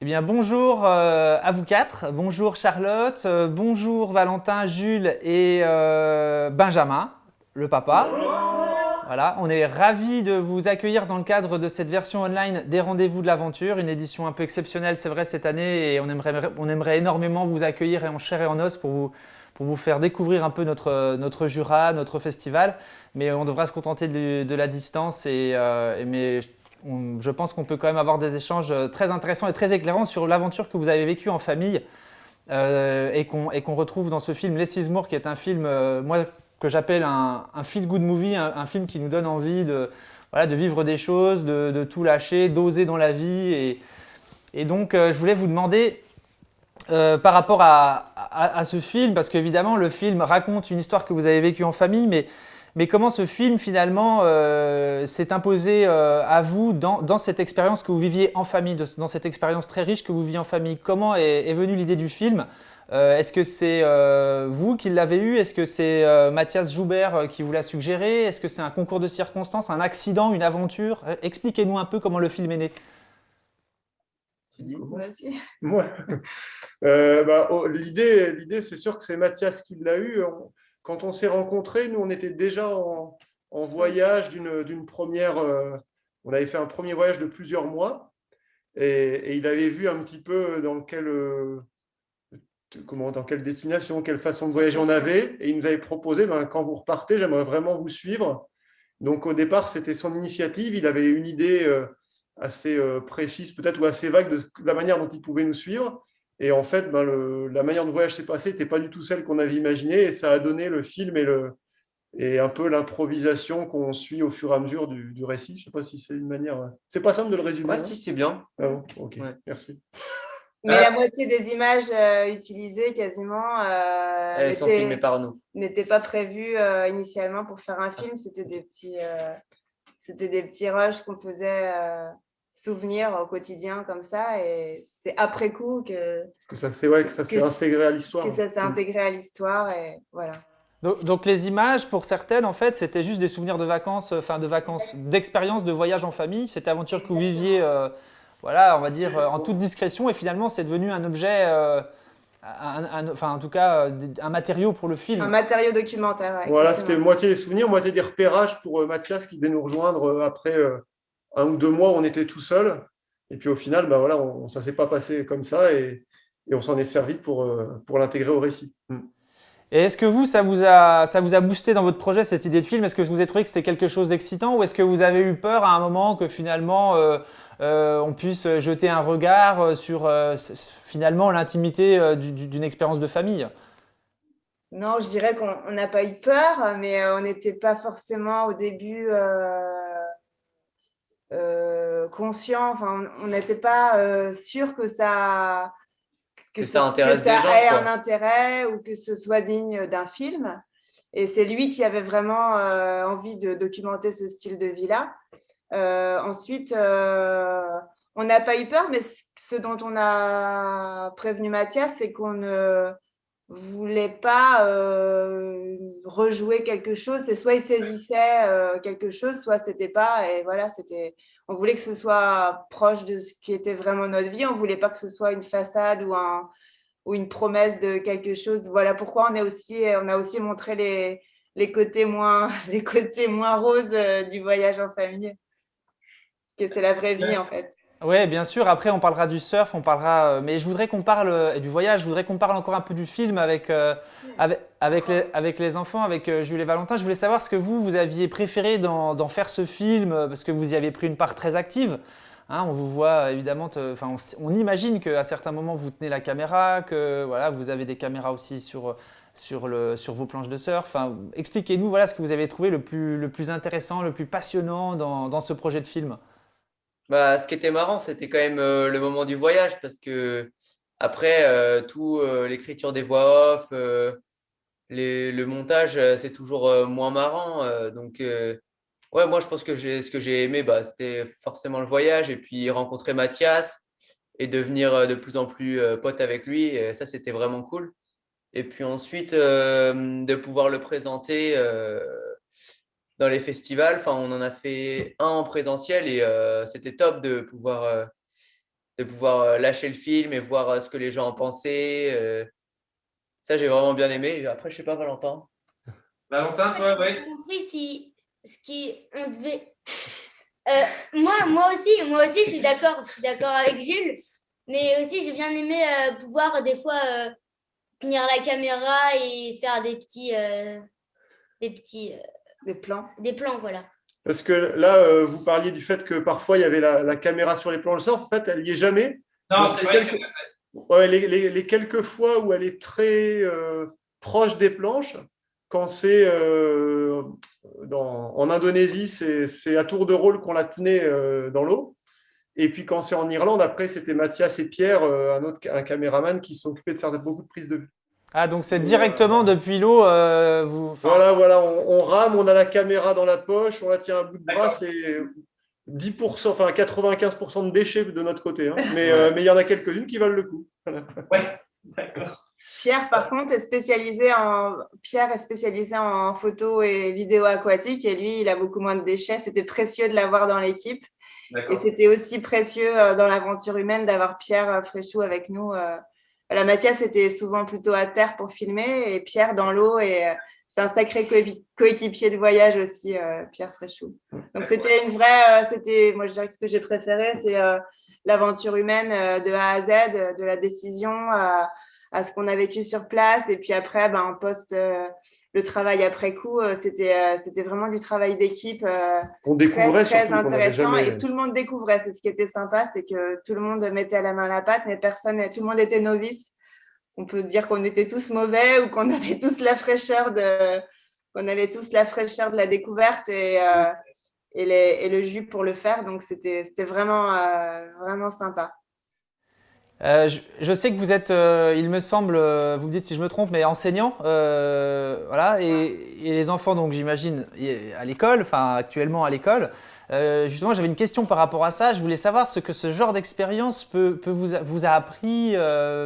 Eh bien, bonjour à vous quatre. Bonjour Charlotte, bonjour Valentin, Jules et Benjamin, le papa. Voilà, on est ravis de vous accueillir dans le cadre de cette version online des Rendez-vous de l'Aventure, une édition un peu exceptionnelle, c'est vrai, cette année, et on aimerait énormément vous accueillir en chair et en os pour vous faire découvrir un peu notre Jura, notre festival, mais on devra se contenter de la distance, mais je pense qu'on peut quand même avoir des échanges très intéressants et très éclairants sur l'aventure que vous avez vécue en famille et qu'on retrouve dans ce film Les Sismour, qui est un film, moi, que j'appelle un feel-good movie, un film qui nous donne envie voilà, de vivre des choses, de tout lâcher, d'oser dans la vie. Et donc, je voulais vous demander, par rapport à ce film, parce qu'évidemment, le film raconte une histoire que vous avez vécue en famille, mais comment ce film, finalement, s'est imposé à vous dans cette expérience que vous viviez en famille, dans cette expérience très riche que vous viviez en famille. Comment est venue l'idée du film? Est-ce que c'est vous qui l'avez eu? Est-ce que c'est Mathias Joubert qui vous l'a suggéré? Est-ce que c'est un concours de circonstances, un accident, une aventure? Expliquez-nous un peu comment le film est né. Vas-y. Ouais. L'idée, c'est sûr que c'est Mathias qui l'a eu. Quand on s'est rencontrés, nous, on était déjà en voyage d'une première. On avait fait un premier voyage de plusieurs mois et il avait vu un petit peu dans quelle destination, quelle façon de voyager on avait. Et il nous avait proposé, quand vous repartez, j'aimerais vraiment vous suivre. Donc au départ, c'était son initiative. Il avait une idée assez précise, peut-être, ou assez vague de la manière dont il pouvait nous suivre. Et en fait, la manière dont le voyage s'est passé n'était pas du tout celle qu'on avait imaginée. Et ça a donné le film et un peu l'improvisation qu'on suit au fur et à mesure du récit. Je ne sais pas si c'est une manière. C'est pas simple de le résumer. Ouais, si, c'est bien. Ah bon, ok, Ouais. merci. Mais la moitié des images utilisées quasiment Elles sont filmées par nous. n'étaient pas prévues initialement pour faire un film. C'était des petits rushs qu'on faisait souvenir au quotidien comme ça. Et c'est après coup Que ça s'est intégré à l'histoire. que ça s'est intégré à l'histoire. Et voilà. Donc les images, pour certaines, en fait, c'était juste des souvenirs de vacances, d'expériences, de voyage en famille. Cette aventure que vous viviez, voilà, on va dire, en toute discrétion. Et finalement, c'est devenu un objet, enfin, en tout cas, un matériau pour le Un film. matériau documentaire. Ouais, Voilà, exactement. c'était moitié des souvenirs, moitié des repérages pour Mathias qui devait nous rejoindre après 1 ou 2 mois où on était tout seul. Et puis au final, voilà, ça ne s'est pas passé comme ça et on s'en est servi pour l'intégrer au récit. Et est-ce que vous, ça vous a boosté dans votre projet, cette idée de film? Est-ce que vous avez trouvé que c'était quelque chose d'excitant ou est-ce que vous avez eu peur à un moment que finalement on puisse jeter un regard sur finalement l'intimité d'une expérience de famille? Non, je dirais qu'on n'a pas eu peur, mais on n'était pas forcément au début conscient. Enfin, on n'était pas sûr Que ça intéresse des gens, ait quoi. un intérêt ou que ce soit digne d'un film. Et c'est lui qui avait vraiment envie de documenter ce style de vie-là. Ensuite, on n'a pas eu peur, mais ce dont on a prévenu Mathias, c'est qu'on ne voulait pas rejouer quelque chose. C'est soit il saisissait quelque chose, soit c'était pas. Et voilà, on voulait que ce soit proche de ce qui était vraiment notre vie. On voulait pas que ce soit une façade ou une promesse de quelque chose. Voilà pourquoi on a aussi montré les côtés moins, les côtés moins roses du voyage en famille. Parce que c'est la vraie vie, en fait. Oui, bien sûr. Après, on parlera du surf, on parlera. Mais je voudrais qu'on parle et du voyage. Je voudrais qu'on parle encore un peu du film avec les enfants, avec Jules et Valentin. Je voulais savoir ce que vous aviez préféré dans faire ce film, parce que vous y avez pris une part très active. Hein, on vous voit évidemment. Enfin, on imagine qu'à certains moments vous tenez la caméra, que voilà, vous avez des caméras aussi sur vos planches de surf. Enfin, expliquez-nous voilà ce que vous avez trouvé le plus intéressant, le plus passionnant dans ce projet de film. Bah, ce qui était marrant, c'était quand même le moment du voyage parce que après, tout l'écriture des voix off, le montage, c'est toujours moins marrant. Ouais, moi, je pense que ce que j'ai aimé, bah, c'était forcément le voyage et puis rencontrer Mathias et devenir de plus en plus pote avec lui. Et ça, c'était vraiment cool. Et puis ensuite, de pouvoir le présenter dans les festivals. Enfin, on en a fait un en présentiel et c'était top de pouvoir de pouvoir lâcher le film et voir ce que les gens en pensaient. Ça, j'ai vraiment bien aimé. Après, je sais pas, Valentin. Valentin, toi, J'ai pas compris si ce qui on devait. Moi aussi, je suis d'accord avec Jules, mais aussi j'ai bien aimé pouvoir des fois tenir la caméra et faire des plans, voilà. Parce que là, vous parliez du fait que parfois, il y avait la caméra sur les planches. En fait, elle n'y est jamais. Non, Donc, c'est vrai que ouais, les quelques fois où elle est très proche des planches, quand c'est en Indonésie, c'est à tour de rôle qu'on la tenait dans l'eau. Et puis quand c'est en Irlande, après, c'était Mathias et Pierre, un caméraman, qui s'occupaient de faire beaucoup de prises de vue. ah, donc c'est directement depuis l'eau, Voilà, on rame, on a la caméra dans la poche, on la tient à bout de bras, c'est 10%, enfin 95% de déchets de notre côté, hein. Mais il y en a quelques-unes qui valent le coup. Ouais, d'accord. Pierre, par contre, est spécialisé en photo et vidéo aquatique et lui, il a beaucoup moins de déchets. C'était précieux de l'avoir dans l'équipe. Et c'était aussi précieux dans l'aventure humaine d'avoir Pierre Fréchou avec nous. Voilà, Mathias était souvent plutôt à terre pour filmer et Pierre dans l'eau. Et c'est un sacré coéquipier de voyage aussi, Pierre Fréchou. Donc c'était une vraie, moi je dirais que ce que j'ai préféré, c'est l'aventure humaine de A à Z, de la décision à ce qu'on a vécu sur place. Et puis après, en post, le travail après coup, c'était vraiment du travail d'équipe On découvrait très surtout qu'on n'avait intéressant. jamais. Et tout le monde découvrait. C'est ce qui était sympa, c'est que tout le monde mettait la main à la pâte, mais tout le monde était novice. On peut dire qu'on était tous mauvais ou qu'on avait tous la fraîcheur de la découverte et le jus pour le faire. Donc, c'était vraiment, vraiment sympa. Je sais que vous êtes, il me semble, vous me dites si je me trompe, mais enseignant, voilà, et les enfants, donc j'imagine, à l'école, enfin actuellement à l'école. Justement, j'avais une question par rapport à ça. Je voulais savoir ce que ce genre d'expérience peut vous a appris,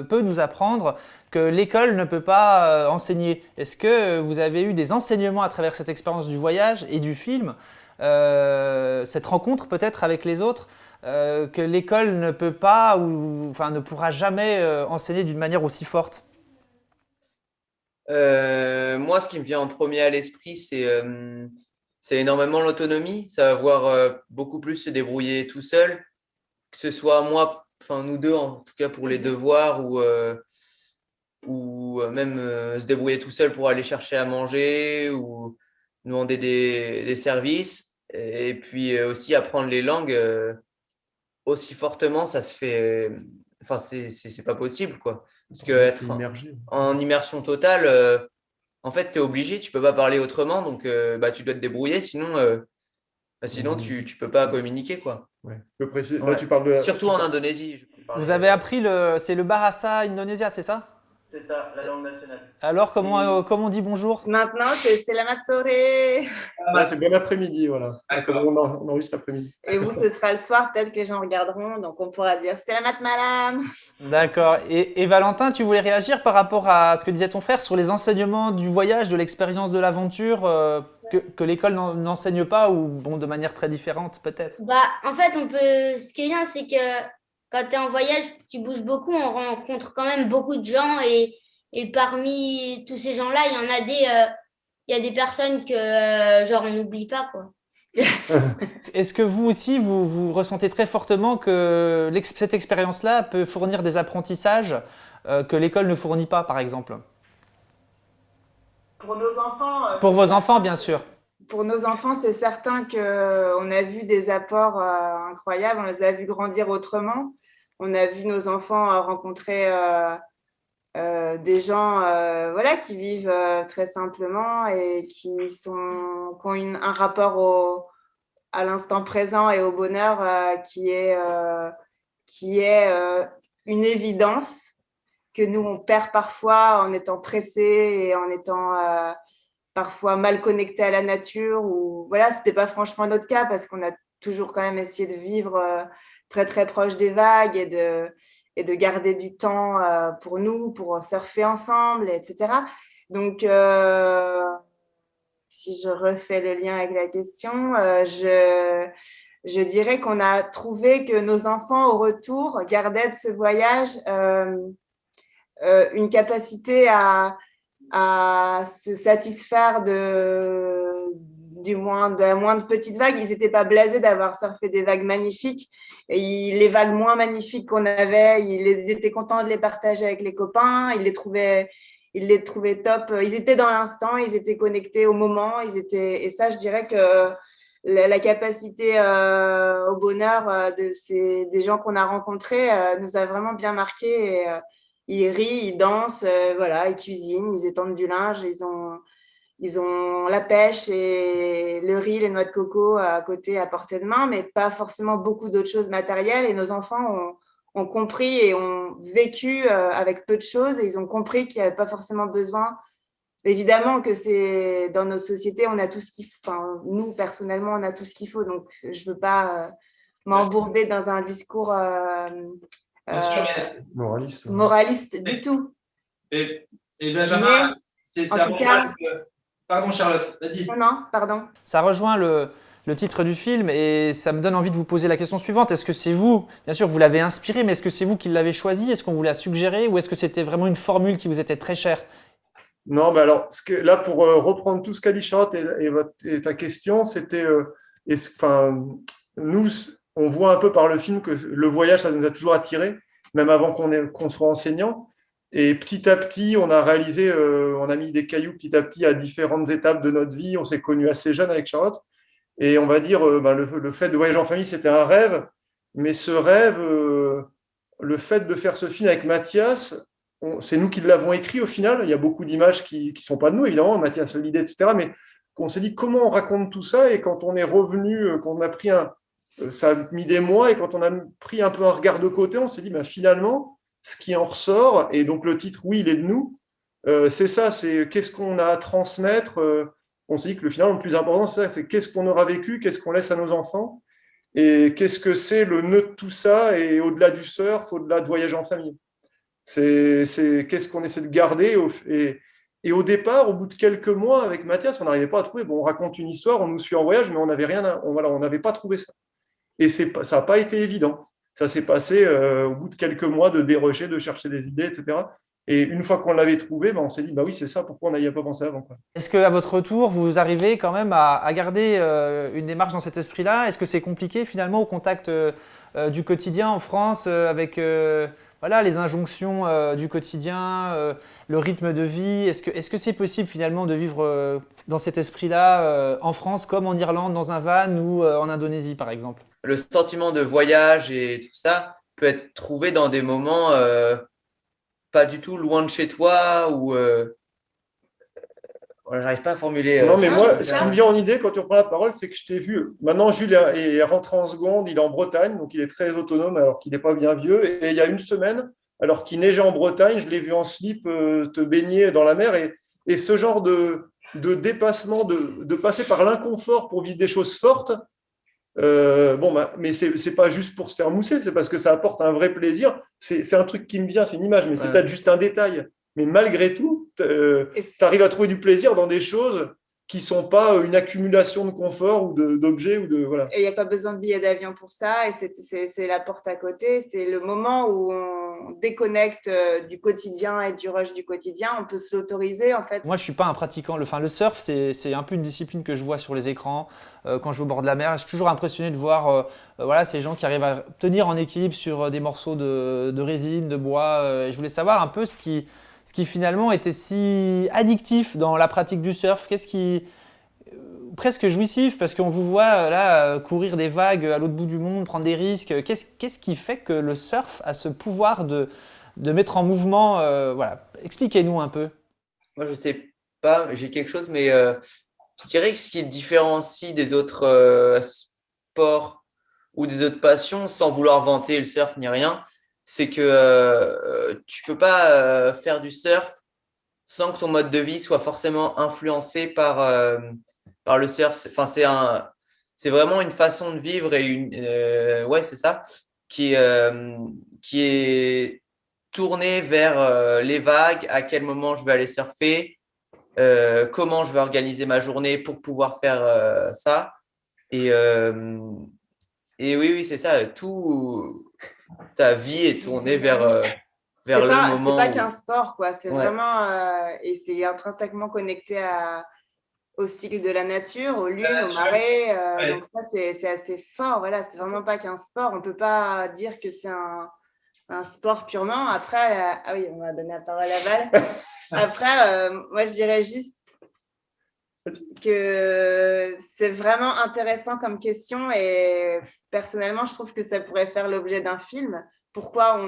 peut nous apprendre que l'école ne peut pas enseigner. Est-ce que vous avez eu des enseignements à travers cette expérience du voyage et du film, cette rencontre peut-être avec les autres? Que l'école ne peut pas ou enfin ne pourra jamais enseigner d'une manière aussi forte? Moi, ce qui me vient en premier à l'esprit, c'est énormément l'autonomie, savoir beaucoup plus se débrouiller tout seul, que ce soit moi, enfin nous deux en tout cas pour les devoirs ou même se débrouiller tout seul pour aller chercher à manger ou demander des services. Et puis aussi apprendre les langues aussi fortement, ça se fait. Enfin, c'est pas possible, quoi. Parce que être Immergé. en immersion totale, en fait, tu es obligé, tu peux pas parler autrement, donc tu dois te débrouiller, sinon tu peux pas communiquer, quoi. Ouais. Je précise, là, Ouais. tu parles Surtout en Indonésie. Je peux parler, Vous avez appris c'est le Bahasa Indonésia, c'est ça? C'est ça, la langue nationale. Alors comment on dit bonjour? Maintenant, c'est la matsore. Là, c'est bon après-midi, voilà. D'accord. On enregistre après-midi. Et vous, ce sera le soir, peut-être que les gens regarderont. Donc, on pourra dire c'est la mat madame. D'accord. Et Valentin, tu voulais réagir par rapport à ce que disait ton frère sur les enseignements du voyage, de l'expérience de l'aventure que l'école n'enseigne pas ou bon, de manière très différente peut-être? En fait, ce qui est bien, c'est que quand tu es en voyage, tu bouges beaucoup, on rencontre quand même beaucoup de gens et parmi tous ces gens-là, il y a des personnes que genre on n'oublie pas, quoi. Est-ce que vous aussi, vous ressentez très fortement que cette expérience-là peut fournir des apprentissages que l'école ne fournit pas, par exemple? Pour nos enfants. Pour vos enfants, bien sûr. Pour nos enfants, c'est certain qu'on a vu des apports incroyables. On les a vus grandir autrement. On a vu nos enfants rencontrer des gens voilà, qui vivent très simplement et qui ont un rapport à l'instant présent et au bonheur qui est une évidence que nous, on perd parfois en étant pressés et en étant parfois mal connectés à la nature. Ou voilà, ce n'était pas franchement notre cas parce qu'on a toujours quand même essayé de vivre très, très proche des vagues et de garder du temps pour nous, pour surfer ensemble, etc. Donc, si je refais le lien avec la question, je dirais qu'on a trouvé que nos enfants, au retour, gardaient de ce voyage une capacité à se satisfaire de la moindre petite vague. Ils n'étaient pas blasés d'avoir surfé des vagues magnifiques. Et les vagues moins magnifiques qu'on avait, ils étaient contents de les partager avec les copains. Ils les trouvaient top. Ils étaient dans l'instant, ils étaient connectés au moment. Et ça, je dirais que la capacité au bonheur des gens qu'on a rencontrés nous a vraiment bien marqués. Et, ils rient, ils dansent, voilà, ils cuisinent, ils étendent du linge, ils ont la pêche et le riz, les noix de coco à côté, à portée de main, mais pas forcément beaucoup d'autres choses matérielles. Et nos enfants ont compris et ont vécu avec peu de choses et ils ont compris qu'il n'y avait pas forcément besoin. Évidemment que c'est dans nos sociétés, on a tout ce qu'il faut. Enfin, nous, personnellement, on a tout ce qu'il faut. Donc, je ne veux pas m'embourber dans un discours Moraliste. moraliste du tout. Et Benjamin, ça rejoint Pardon Charlotte, vas-y. Non, pardon. Ça rejoint le titre du film et ça me donne envie de vous poser la question suivante. Est-ce que c'est vous, bien sûr vous l'avez inspiré, mais est-ce que c'est vous qui l'avez choisi? Est-ce qu'on vous l'a suggéré ou est-ce que c'était vraiment une formule qui vous était très chère? Non, mais alors, là, pour reprendre tout ce qu'a dit Charlotte et ta question, c'était, nous, on voit un peu par le film que le voyage, ça nous a toujours attiré, même avant qu'on soit enseignant. Et petit à petit, on a réalisé, on a mis des cailloux petit à petit à différentes étapes de notre vie. On s'est connus assez jeunes avec Charlotte. Et on va dire, le fait de voyager en famille, c'était un rêve. Mais ce rêve, le fait de faire ce film avec Mathias, c'est nous qui l'avons écrit au final. Il y a beaucoup d'images qui ne sont pas de nous, évidemment, Mathias, l'idée, etc. Mais on s'est dit comment on raconte tout ça. Et quand on est revenu, qu'on a pris ça a mis des mois. Et quand on a pris un peu un regard de côté, on s'est dit, finalement, ce qui en ressort, et donc le titre, oui, il est de nous, c'est ça, c'est qu'est-ce qu'on a à transmettre. On s'est dit que le final, le plus important, c'est ça, c'est qu'est-ce qu'on aura vécu, qu'est-ce qu'on laisse à nos enfants, et qu'est-ce que c'est le nœud de tout ça, et au-delà du surf, au-delà de voyager en famille. C'est qu'est-ce qu'on essaie de garder. Et au départ, au bout de quelques mois, avec Mathias, on n'arrivait pas à trouver. Bon, on raconte une histoire, on nous suit en voyage, mais on n'avait rien, on n'avait pas trouvé ça. Et ça n'a pas été évident. Ça s'est passé au bout de quelques mois de dérocher, de chercher des idées, etc. Et une fois qu'on l'avait trouvé, on s'est dit, oui, c'est ça, pourquoi on n'y a pas pensé avant, quoi. Est-ce qu'à votre retour, vous arrivez quand même à garder une démarche dans cet esprit-là? Est-ce que c'est compliqué finalement au contact du quotidien en France avec les injonctions du quotidien, le rythme de vie? Est-ce que c'est possible finalement de vivre dans cet esprit-là en France comme en Irlande, dans un van ou en Indonésie par exemple? Le sentiment de voyage et tout ça peut être trouvé dans des moments pas du tout loin de chez toi ou j'arrive pas à formuler. Non, mais moi, ce qui me vient en idée quand tu reprends la parole, c'est que je t'ai vu. Maintenant, Jules est rentré en seconde, il est en Bretagne, donc il est très autonome alors qu'il n'est pas bien vieux. Et il y a une semaine, alors qu'il neigeait en Bretagne, je l'ai vu en slip te baigner dans la mer. Et ce genre de dépassement, de passer par l'inconfort pour vivre des choses fortes, mais c'est pas juste pour se faire mousser, c'est parce que ça apporte un vrai plaisir. C'est un truc qui me vient, c'est une image, mais c'est peut-être juste un détail. Mais malgré tout, tu arrives à trouver du plaisir dans des choses qui ne sont pas une accumulation de confort ou d'objets. Voilà. Et il n'y a pas besoin de billets d'avion pour ça. Et c'est la porte à côté. C'est le moment où on déconnecte du quotidien et du rush du quotidien. On peut se l'autoriser, en fait. Moi, je ne suis pas un pratiquant. Le surf, c'est un peu une discipline que je vois sur les écrans. Quand je vais au bord de la mer, je suis toujours impressionné de voir ces gens qui arrivent à tenir en équilibre sur des morceaux de résine, de bois. Je voulais savoir un peu ce qui finalement était si addictif dans la pratique du surf. Qu'est-ce qui presque jouissif parce qu'on vous voit là courir des vagues à l'autre bout du monde, prendre des risques. Qu'est-ce qui fait que le surf a ce pouvoir de mettre en mouvement Expliquez-nous un peu. Moi, je sais pas, j'ai quelque chose, mais je dirais que ce qui le différencie des autres sports ou des autres passions, sans vouloir vanter le surf ni rien, c'est que tu peux pas faire du surf sans que ton mode de vie soit forcément influencé par le surf. Enfin, c'est vraiment une façon de vivre et c'est ça, qui est tournée vers les vagues, à quel moment je vais aller surfer, comment je vais organiser ma journée pour pouvoir faire ça. Et oui, c'est ça. Tout ta vie est tournée vers C'est le pas, moment. c'est pas qu'un sport, quoi. C'est Ouais. vraiment, et c'est intrinsèquement connecté au cycle de la nature, aux lunes, aux marées. Donc ça, c'est assez fort. Voilà, c'est vraiment pas qu'un sport. On peut pas dire que c'est un sport purement. Après, ah oui, on m'a donné la parole à Val. Après, moi, je dirais juste que c'est vraiment intéressant comme question et personnellement, je trouve que ça pourrait faire l'objet d'un film. Pourquoi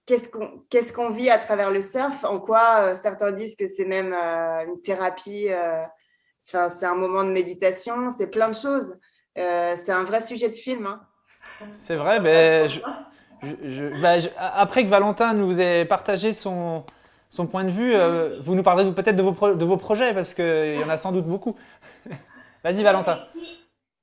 qu'est-ce qu'on vit à travers le surf? En quoi certains disent que c'est même une thérapie, c'est un moment de méditation, c'est plein de choses. C'est un vrai sujet de film, hein. C'est vrai, mais après que Valentin nous ait partagé son point de vue, vous nous parlerez peut-être de vos projets, parce qu'il y en a sans doute beaucoup. Vas-y, Valentin.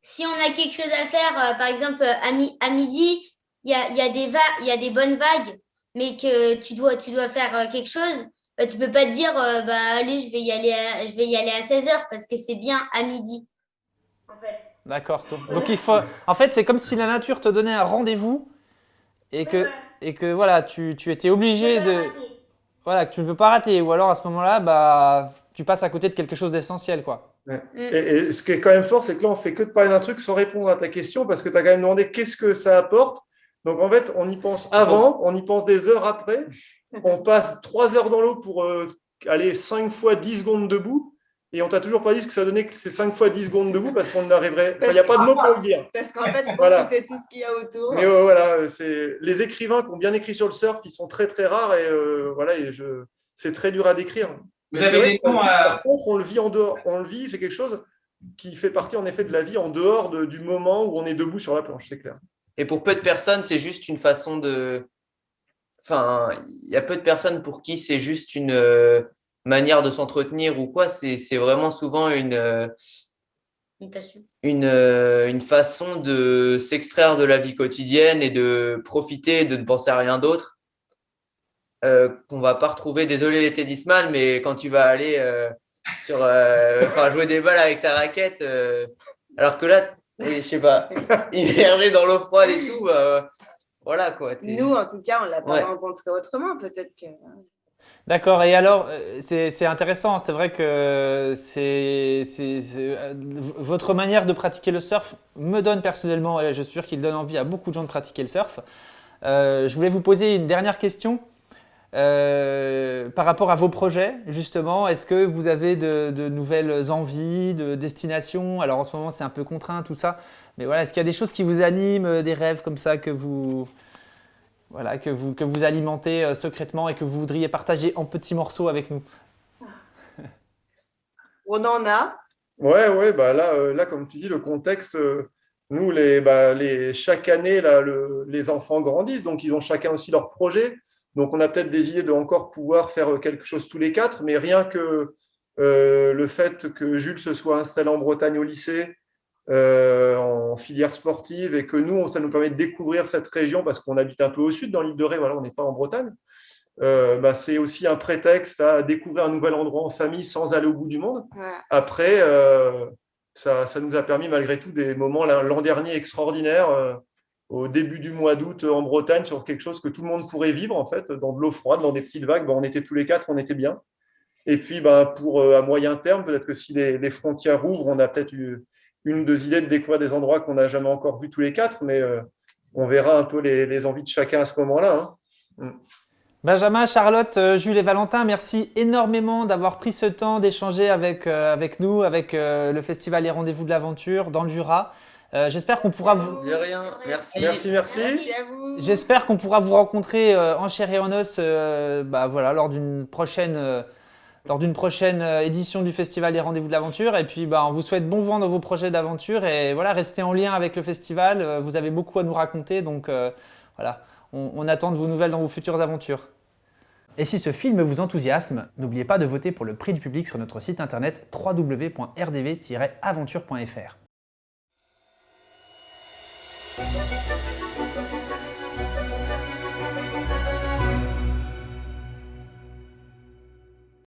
Si on a quelque chose à faire, par exemple, à midi, il y a des bonnes vagues, mais que tu dois faire quelque chose, tu peux pas te dire, allez, je vais y aller à 16h parce que c'est bien à midi, en fait. D'accord. Donc en fait, c'est comme si la nature te donnait un rendez-vous et que voilà, tu étais obligé voilà, que tu ne peux pas rater. Ou alors à ce moment-là, tu passes à côté de quelque chose d'essentiel, quoi. Ouais. Et ce qui est quand même fort, c'est que là, on fait que de parler d'un truc sans répondre à ta question parce que tu as quand même demandé qu'est-ce que ça apporte. Donc, en fait, on y pense avant, on y pense des heures après. On passe 3 heures dans l'eau pour aller 5 fois 10 secondes debout. Et on t'a toujours pas dit ce que ça donnait que c'est 5 fois 10 secondes debout parce qu'on n'arriverait. Il n'y a pas de mots pour le dire. Parce qu'en fait, je pense Voilà. que c'est tout ce qu'il y a autour. Mais voilà, les écrivains qui ont bien écrit sur le surf, ils sont très très rares et voilà, c'est très dur à décrire. Vous avez des noms Par contre, on le vit en dehors. On le vit, c'est quelque chose qui fait partie en effet de la vie en dehors du moment où on est debout sur la planche, c'est clair. Et pour peu de personnes, c'est juste une façon de. Enfin, il y a peu de personnes pour qui c'est juste une manière de s'entretenir ou quoi. C'est vraiment souvent une façon de s'extraire de la vie quotidienne et de profiter, de ne penser à rien d'autre. Qu'on va pas retrouver, désolé les tennisman, mais quand tu vas aller jouer des balles avec ta raquette, alors que là, je sais pas, immergé dans l'eau froide et tout, voilà quoi. Nous, en tout cas, on l'a pas rencontré autrement, peut-être que. D'accord, et alors, c'est intéressant, c'est vrai que votre manière de pratiquer le surf me donne personnellement, et je suis sûr qu'il donne envie à beaucoup de gens de pratiquer le surf. Je voulais vous poser une dernière question. Par rapport à vos projets, justement, est-ce que vous avez de nouvelles envies, de destinations? Alors en ce moment, c'est un peu contraint tout ça, mais voilà, est-ce qu'il y a des choses qui vous animent, des rêves comme ça que vous alimentez secrètement et que vous voudriez partager en petits morceaux avec nous? On en a. Ouais, là, comme tu dis, le contexte, nous, chaque année, là, les enfants grandissent, donc ils ont chacun aussi leur projet. Donc, on a peut-être des idées de encore pouvoir faire quelque chose tous les 4, mais rien que le fait que Jules se soit installé en Bretagne au lycée, en filière sportive, et que nous, ça nous permet de découvrir cette région parce qu'on habite un peu au sud, dans l'île de Ré, voilà, on n'est pas en Bretagne. C'est aussi un prétexte à découvrir un nouvel endroit en famille sans aller au bout du monde. Ouais. Après, ça nous a permis malgré tout des moments l'an dernier extraordinaires. Au début du mois d'août en Bretagne sur quelque chose que tout le monde pourrait vivre en fait, dans de l'eau froide, dans des petites vagues. On était tous les 4, on était bien. Et puis pour à moyen terme, peut-être que si les frontières ouvrent, on a peut-être une ou deux idées de découvrir des endroits qu'on n'a jamais encore vus tous les 4, mais on verra un peu les envies de chacun à ce moment-là. Hein. Benjamin, Charlotte, Jules et Valentin, merci énormément d'avoir pris ce temps d'échanger avec nous, avec le festival Les Rendez-vous de l'Aventure dans le Jura. J'espère qu'on pourra vous. De rien, merci. Merci à vous. J'espère qu'on pourra vous rencontrer en chair et en os lors d'une prochaine édition du festival Les Rendez-vous de l'Aventure. Et puis on vous souhaite bon vent dans vos projets d'aventure et voilà, restez en lien avec le festival. Vous avez beaucoup à nous raconter, donc voilà, on attend de vos nouvelles dans vos futures aventures. Et si ce film vous enthousiasme, n'oubliez pas de voter pour le prix du public sur notre site internet www.rdv-aventure.fr.